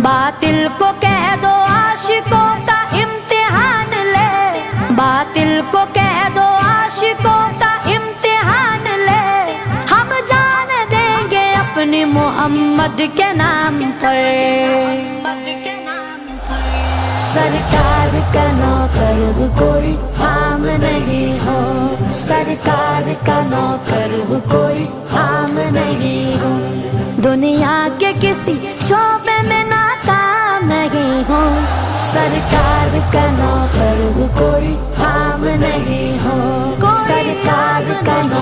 बातिल को कह दो आशिकों का इम्तिहान ले, बातिल को कह दो आशिकों का इम्तिहान ले। हम जान देंगे अपने मोहम्मद के नाम पर। सरकार का नौकर कोई आम नहीं हो, सरकार का नौकर कोई आम नहीं हो। दुनिया के किसी शोबे में नाकाम नहीं हो, सरकार का नौकर कोई आम नहीं हो, सरकार का